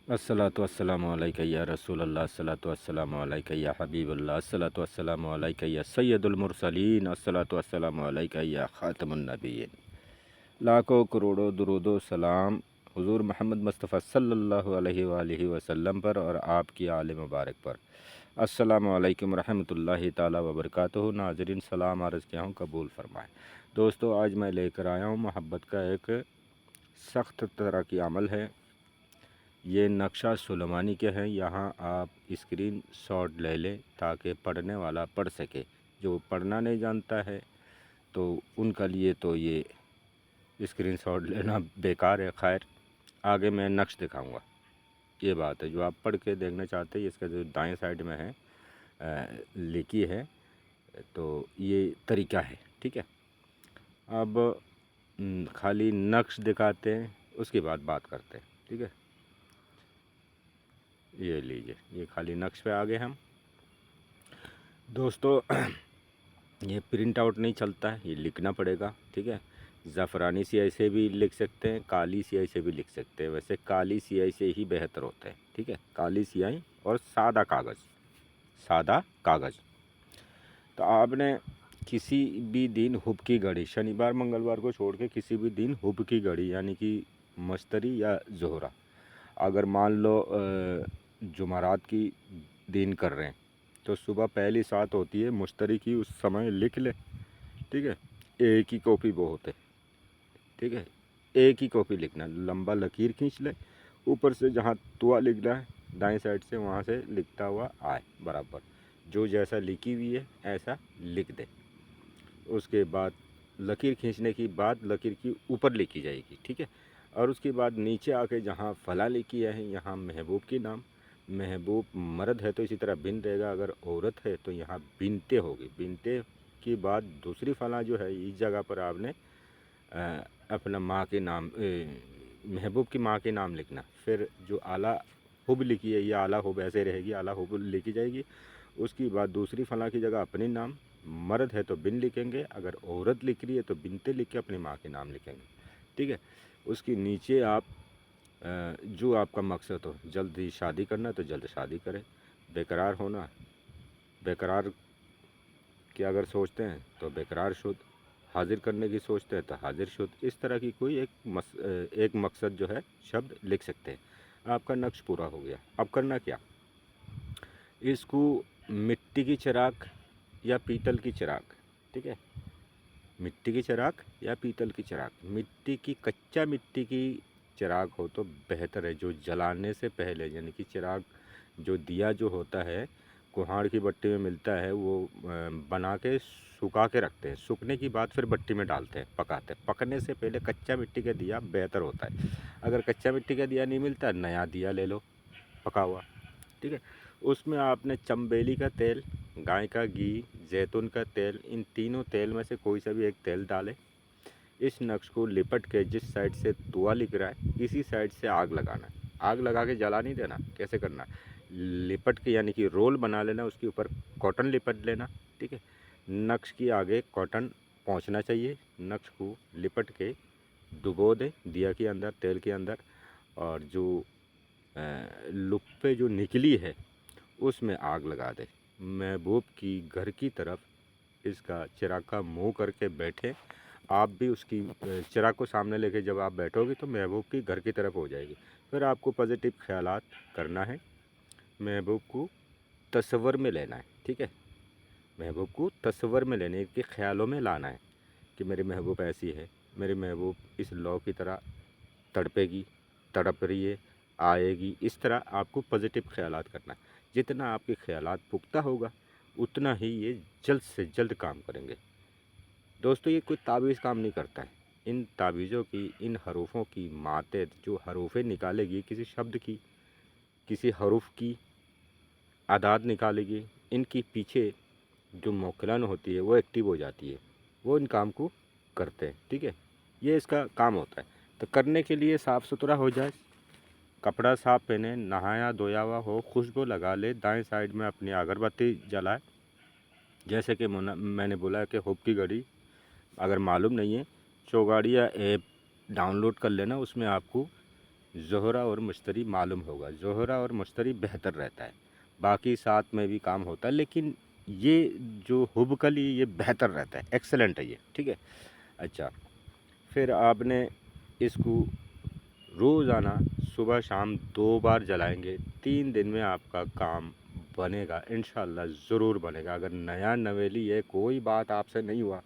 अस्सलातु वस्सलामु अलैका या रसूलल्लाह अस्सलातु वस्सलामु अलैका या हबीबल्लाह अस्सलातु वस्सलामु अलैका या सय्यदुल मुरसलीन अस्सलातु वस्सलामु अलैका या खातमुन नबिय्यीन। लाखों करोड़ों दुरूदो सलाम हुज़ूर मोहम्मद मुस्तफ़ा सल्लल्लाहु अलैहि वालिहि वसल्लम पर और आपकी आले मुबारक पर। अस्सलामु अलैकुम रहमतुल्लाहि ताला व बरकातुहू। नाज़रीन सलाम अर्ज़ किया हूँ, कबूल फरमाएँ। दोस्तों, आज मैं लेकर आया हूँ मोहब्बत का एक सख्त तरह की अमल है। ये नक्शा सुलेमानी के हैं। यहाँ आप स्क्रीन शॉट ले लें ताकि पढ़ने वाला पढ़ सके। जो पढ़ना नहीं जानता है तो उनका लिए तो ये स्क्रीन शॉट लेना बेकार है। खैर, आगे मैं नक्श दिखाऊंगा। ये बात है, जो आप पढ़ के देखना चाहते हैं इसका जो दाएं साइड में है लिखी है, तो ये तरीका है। ठीक है, अब खाली नक्श दिखाते हैं, उसके बाद बात करते हैं। ठीक है, ये लीजिए, ये खाली नक्श पे आ गए हम। दोस्तों, ये प्रिंट आउट नहीं चलता है, ये लिखना पड़ेगा। ठीक है, ज़फ़रानी स्याही से भी लिख सकते हैं, काली स्याही से भी लिख सकते हैं। वैसे काली स्याही से ही बेहतर होता है। ठीक है, काली स्याही और सादा कागज़। तो आपने किसी भी दिन हुब की घड़ी, शनिवार मंगलवार को छोड़ के किसी भी दिन हुब की घड़ी यानी कि मश्तरी या ज़ोहरा, अगर मान लो जुमारात की दिन कर रहे हैं तो सुबह पहली सात होती है मुश्तरी की, उस समय लिख ले। ठीक है, एक ही कॉपी बहुत है। ठीक है, एक ही कॉपी लिखना, लंबा लकीर खींच ले, ऊपर से जहाँ तुआ लिख रहा है दाएं साइड से वहाँ से लिखता हुआ आए बराबर। जो जैसा लिखी हुई है ऐसा लिख दे। उसके बाद लकीर खींचने की बाद लकीर की ऊपर लिखी जाएगी। ठीक है, और उसके बाद नीचे आके जहाँ फला लिखी है यहाँ महबूब के नाम, महबूब मर्द है तो इसी तरह बिन रहेगा, अगर औरत है तो यहाँ बिनते होगी। बिनते के बाद दूसरी फला जो है इस जगह पर आपने अपना माँ के नाम, महबूब की माँ के नाम लिखना। फिर जो आला हुब लिखी है ये आला हुब ऐसे रहेगी, आला हुब लिखी जाएगी। उसके बाद दूसरी फला की जगह अपने नाम, मर्द है तो बिन लिखेंगे, अगर औरत लिख रही है तो बिनते लिख के अपनी माँ के नाम लिखेंगे। ठीक है, उसके नीचे आप जो आपका मकसद हो, जल्द ही शादी करना तो जल्द शादी करें, बेकरार होना, बेकरार की अगर सोचते हैं तो बेकरार शुद्ध, हाजिर करने की सोचते हैं तो हाजिर शुद्ध। इस तरह की कोई एक मकसद जो है शब्द लिख सकते हैं। आपका नक्श पूरा हो गया। अब करना क्या, इसको मिट्टी की चिराग या पीतल की चिराग, ठीक है, मिट्टी की चिराग या पीतल की चिराग, मिट्टी की, कच्चा मिट्टी की चिराग हो तो बेहतर है। जो जलाने से पहले यानी कि चिराग, जो दिया जो होता है कुहाड़ की भट्टी में मिलता है, वो बना के सुखा के रखते हैं। सूखने की बाद फिर भट्टी में डालते हैं, पकाते हैं। पकने से पहले कच्चा मिट्टी का दिया बेहतर होता है। अगर कच्चा मिट्टी का दिया नहीं मिलता, नया दिया ले लो पका हुआ। ठीक है, उसमें आपने चंबेली का तेल, गाय का घी, जैतून का तेल, इन तीनों तेल में से कोई सा भी एक तेल डालें। इस नक्श को लिपट के जिस साइड से दुआ लिख रहा है इसी साइड से आग लगाना है। आग लगा के जला नहीं देना। कैसे करना है, लिपट के यानी कि रोल बना लेना, उसके ऊपर कॉटन लिपट लेना। ठीक है, नक्श की आगे कॉटन पहुंचना चाहिए। नक्श को लिपट के डुबो दे दिया के अंदर, तेल के अंदर, और जो लुप्पे जो निकली है उसमें आग लगा दे। महबूब की घर की तरफ इसका चिराग का मुँह करके बैठे। आप भी उसकी चिराग को सामने लेके जब आप बैठोगे तो महबूब की घर की तरफ हो जाएगी। फिर आपको पॉजिटिव ख्यालात करना है, महबूब को तस्वर में लेना है। ठीक है, महबूब को तस्वर में लेने के ख्यालों में लाना है कि मेरी महबूब ऐसी है, मेरी महबूब इस लौ की तरह तड़पेगी, तड़प रही है, आएगी। इस तरह आपको पॉजिटिव ख्यालात करना है। जितना आपके ख्यालात पुख्ता होगा उतना ही ये जल्द से जल्द काम करेंगे। दोस्तों, ये कोई तावीज़ काम नहीं करता है। इन तावीज़ों की, इन हरूफों की मातें जो हरूफें निकालेगी किसी शब्द की, किसी हरूफ की आदाद निकालेगी, इनके पीछे जो मौखलान होती है वो एक्टिव हो जाती है, वो इन काम को करते हैं। ठीक है, ये इसका काम होता है। तो करने के लिए साफ़ सुथरा हो जाए, कपड़ा साफ पहने, नहाया धोया हुआ हो, खुशबू लगा ले, दाएं साइड में अपनी अगरबत्ती जलाए। जैसे कि मैंने बोला कि हुब की घड़ी अगर मालूम नहीं है, चौगाड़िया ऐप डाउनलोड कर लेना, उसमें आपको ज़ोहरा और मुश्तरी मालूम होगा। ज़ोहरा और मुश्तरी बेहतर रहता है, बाकी साथ में भी काम होता है, लेकिन ये जो हुबकली ये बेहतर रहता है, एक्सेलेंट है ये, ठीक है। अच्छा, फिर आपने इसको रोज़ाना सुबह शाम 2 बार जलाएंगे, 3 दिन में आपका काम बनेगा, इंशाल्लाह ज़रूर बनेगा। अगर नया नवेली है, कोई बात आपसे नहीं हुआ,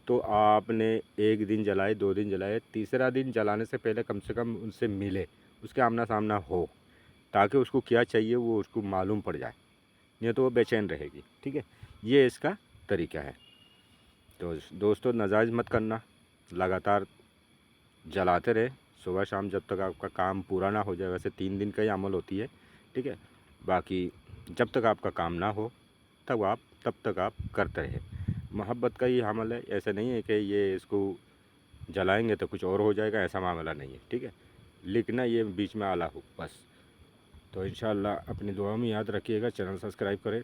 तो आपने 1 दिन जलाए, 2 दिन जलाए, तीसरा दिन जलाने से पहले कम से कम उनसे मिले, उसके आमना-सामना हो, ताकि उसको क्या चाहिए वो उसको मालूम पड़ जाए, नहीं तो वो बेचैन रहेगी, ठीक है। ये इसका तरीका है। तो दोस्तों, नाजायज़ मत करना, लगातार जलाते रहे सुबह शाम जब तक आपका काम पूरा ना हो जाए। वैसे 3 दिन का ही अमल होती है, ठीक है। बाकी जब तक आपका काम ना हो तब तक आप करते रहे। मोहब्बत का ही अमल है, ऐसा नहीं है कि ये इसको जलाएंगे तो कुछ और हो जाएगा, ऐसा मामला नहीं है, ठीक है। लिखना ये बीच में आला हो बस। तो इंशाल्लाह अपनी दुआ में याद रखिएगा, चैनल सब्सक्राइब करें।